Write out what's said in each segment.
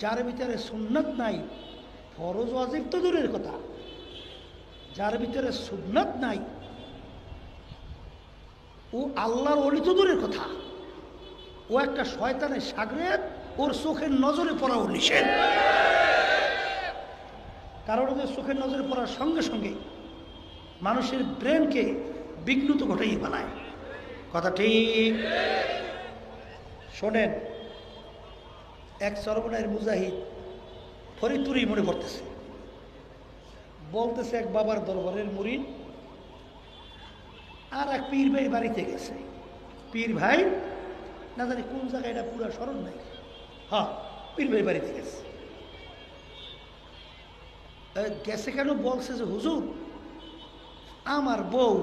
যার ভিতরে সুন্নত নাই, ফরজ ওয়াজিব তো দূরের কথা, যার ভিতরে সুন্নত নাই ও আল্লাহর ওলি তো দূরের কথা, ও একটা শয়তানের শাগরেদ, ওর চোখের নজরে পড়াও নিষেধ। কারণ ওদের চোখের নজরে পড়ার সঙ্গে সঙ্গে মানুষের ব্রেনকে বিঘ্নত ঘটাই বানায়। কথা ঠিক? শোনেন, এক চরমনায়ের মুজাহিদ ফরিদপুরি মনে করতেছে, বলতেছে এক বাবার দরবারের মুরিদ আর এক পীর ভাই বাড়িতে গেছে। পীর ভাই না জানি কোন জায়গায়, এটা পুরো স্মরণ নাই, হ্যাঁ পীর ভাই বাড়িতে গেছে। গেছে কেন? বলছে যে হুজুর আমার বউ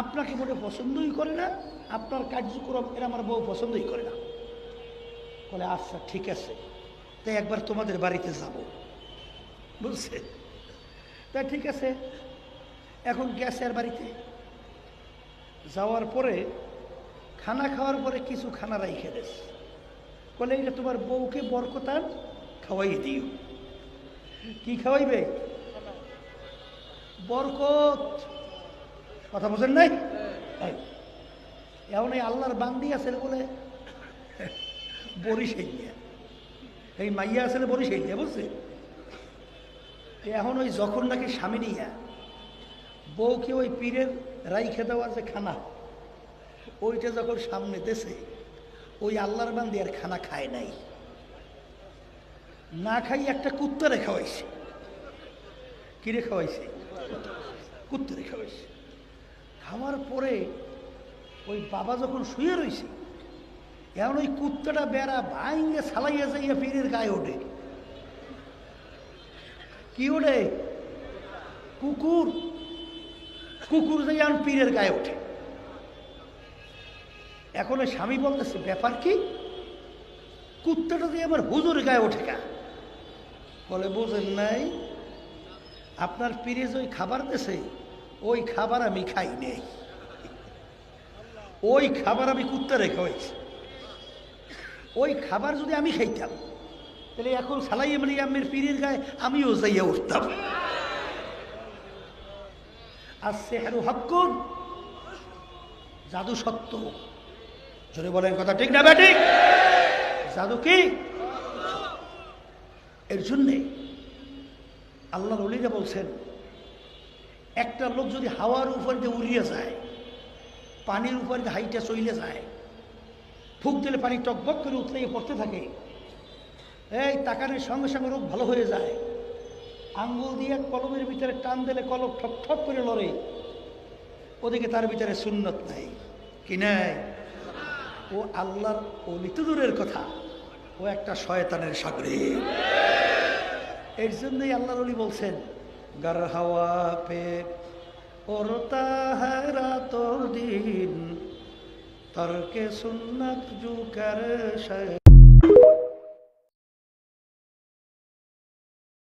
আপনাকে মোটে পছন্দই করে না, আপনার কার্যক্রম এর আমার বউ পছন্দই করে না। বলে আচ্ছা ঠিক আছে, তাই একবার তোমাদের বাড়িতে যাব। বুঝছে? তাই ঠিক আছে, এখন গেছে আর বাড়িতে যাওয়ার পরে খানা খাওয়ার পরে কিছু খানা রাইখে দেস, বলে এটা তোমার বউকে বরকতান খাওয়াই দিও। কি খাওয়াইবে? বরকত। কথা বোঝেন নাই? এমন এই আল্লাহর বান্দি আছে বলে বরিশ দিয়া, এই মাইয়া আছে বরিশ দিয়া, বুঝছে? এখন ওই যখন নাকি স্বামী নিয়া বউকে ওই পীরের রাইখে দেওয়ার যে খানা, ওইটা যখন সামনে দেশে, ওই আল্লাহর বান্দি আর খানা খায় নাই, না খাই একটা কুত্তারে খাওয়াইছে। কিরে খাওয়াইছে? কুত্তারে খাওয়াইছে। খাওয়ার পরে ওই বাবা যখন শুয়ে রয়েছে, এখন ওই কুত্তাটা বেড়া ভাইঙ্গে সালাইয়া যাইয়া পীরের গায়ে ওঠে। কি ওঠে? কুকুর। কুকুর যাইয়া পীরের গায়ে ওঠে। এখন ওই স্বামী বলতেছে ব্যাপার কি? কুত্তাটা দিয়ে আমার হুজুর গায়ে ওঠে কা? বলে বোঝেন নাই, আপনার পীরে যে ওই খাবার দেশে, ওই খাবার আমি খাই নেই, ওই খাবার আমি কুত্তারে খাওয়াইছি। ওই খাবার যদি আমি খাইতাম তাহলে এখন সালাই মানে আমের পীরের গায়ে আমিও যাইয়া উঠতাম। আর সেহেরু হক্কুন, জাদু সত্য। জোরে বলেন কথা ঠিক না বেঠিক? জাদু কি? এর জন্যে আল্লাহর ওলিরা বলছেন, একটা লোক যদি হাওয়ার উপর দিয়ে উড়িয়ে যায়, পানির উপর দিয়ে হাইটা চইলে যায়, ফুক দিলে পানি টকবক করে উঠলে পড়তে থাকে, এই তাকানের সঙ্গে সঙ্গে রোগ ভালো হয়ে যায়। আঙ্গুল দিয়ে কলমের ভিতরে টান দিলে কলম ঠক ঠক করে লড়ে, ওদিকে তার ভিতরে সুন্নত নাই। কি নাই? ও আল্লাহর ওলি তো দূরের কথা, ও একটা শয়তানের সাগরেদ। এর জন্যই আল্লাহর ওলি বলছেন, গার হাওয়া পে ওরতা है रातों दिन तर्क सुन्नत जो कर